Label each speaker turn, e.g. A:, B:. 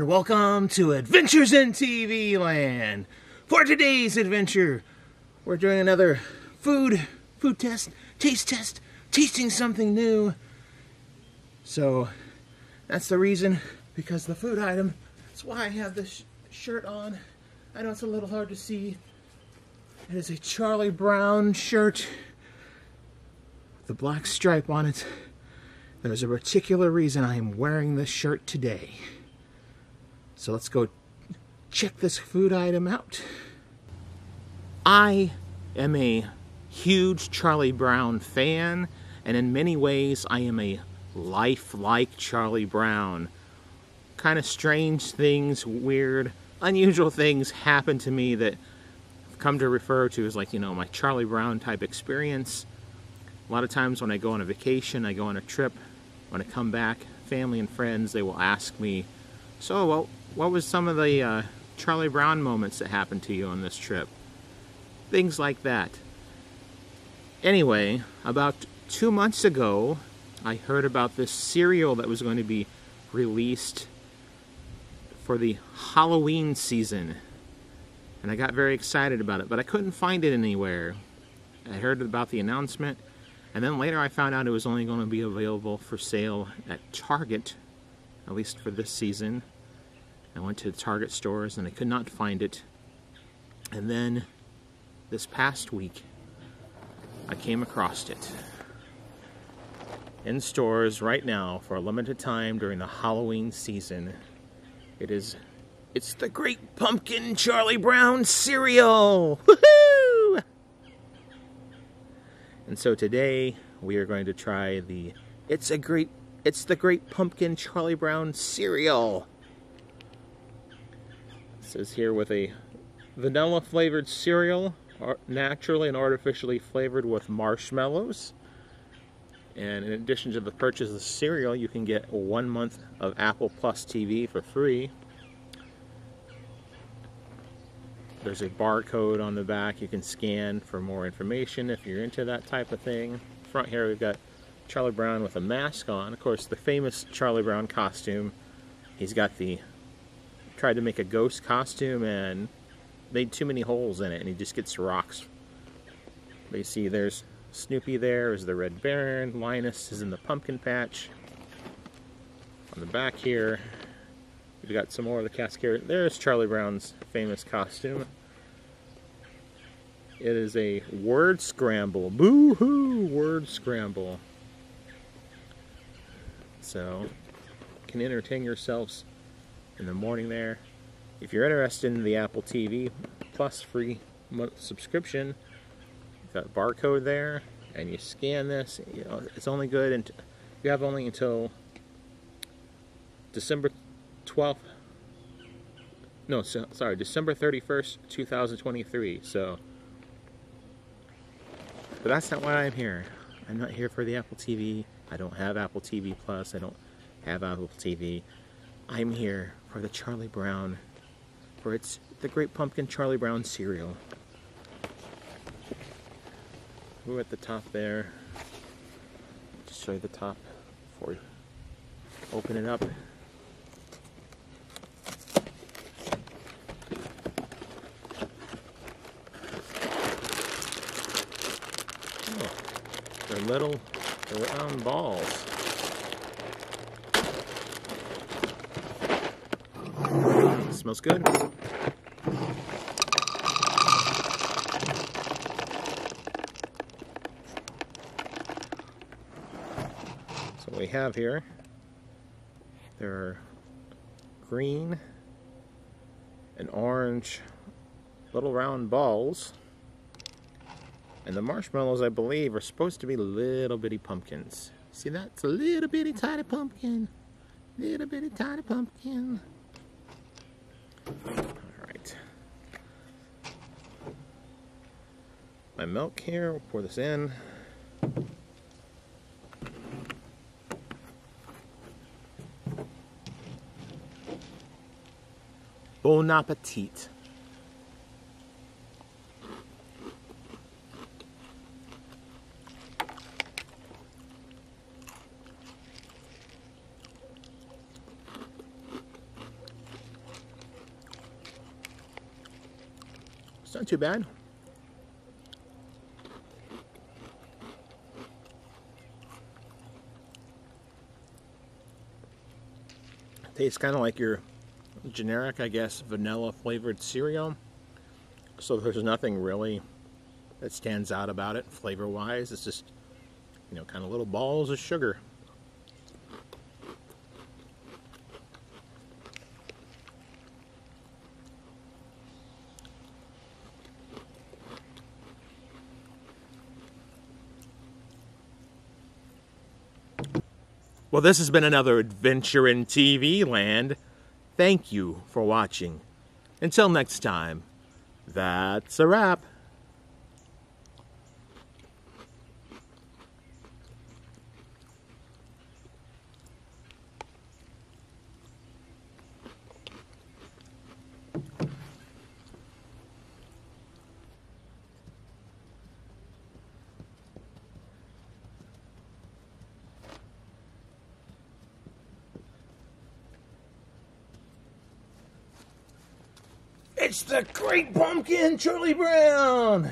A: welcome to Adventures in TV Land. For today's adventure, we're doing another food test, taste test, tasting something new. So that's the reason, because the food item, that's why I have this shirt on. I know it's a little hard to see. It is a Charlie Brown shirt with a black stripe on it. There's a particular reason I am wearing this shirt today. So let's go check this food item out. I am a huge Charlie Brown fan, and in many ways I am a lifelike Charlie Brown. Kind of strange things, weird, unusual things happen to me that I've come to refer to as, like, you know, my Charlie Brown type experience. A lot of times when I go on a vacation, I go on a trip, when I come back, family and friends, they will ask me, so, well, what was some of the Charlie Brown moments that happened to you on this trip? Things like that. Anyway, about 2 months ago, I heard about this cereal that was going to be released for the Halloween season. And I got very excited about it, but I couldn't find it anywhere. I heard about the announcement, and then later I found out it was only going to be available for sale at Target, at least for this season. I went to the Target stores and I could not find it. And then this past week, I came across it in stores right now for a limited time during the Halloween season. It's the Great Pumpkin Charlie Brown cereal! Woohoo! And so today we are going to try It's the Great Pumpkin Charlie Brown cereal. It says here, with a vanilla flavored cereal, naturally and artificially flavored with marshmallows. And in addition to the purchase of the cereal, you can get 1 month of Apple Plus TV for free. There's a barcode on the back you can scan for more information if you're into that type of thing. Front here we've got Charlie Brown with a mask on. Of course, the famous Charlie Brown costume. He's got tried to make a ghost costume and made too many holes in it, and he just gets rocks. But you see there's Snoopy there's the Red Baron, Linus is in the pumpkin patch. On the back here, we've got some more of the cast characters. There's Charlie Brown's famous costume. It is a word scramble. Boo-hoo! Word scramble. So, you can entertain yourselves in the morning there. If you're interested in the Apple TV Plus free month subscription, you've got a barcode there, and you scan this. You know, it's only good, and you have only until December 12th. No, sorry, December 31st, 2023. So, but that's not why I'm here. I'm not here for the Apple TV. I don't have Apple TV Plus. I don't have Apple TV. I'm here for the Charlie Brown, for it's the Great Pumpkin Charlie Brown cereal. We're at the top there. Just show you the top before we open it up. Oh, they're little round balls. Smells good. So what we have here, there are green and orange little round balls, and the marshmallows, I believe, are supposed to be little bitty pumpkins. See that? It's a little bitty tiny pumpkin. Little bitty tiny pumpkin. Alright. My milk here, we'll pour this in. Bon appetit. It's not too bad. Tastes kind of like your generic, I guess, vanilla flavored cereal. So there's nothing really that stands out about it flavor wise. It's just, you know, kind of little balls of sugar. Well, this has been another adventure in TV land. Thank you for watching. Until next time, that's a wrap. It's the Great Pumpkin, Charlie Brown!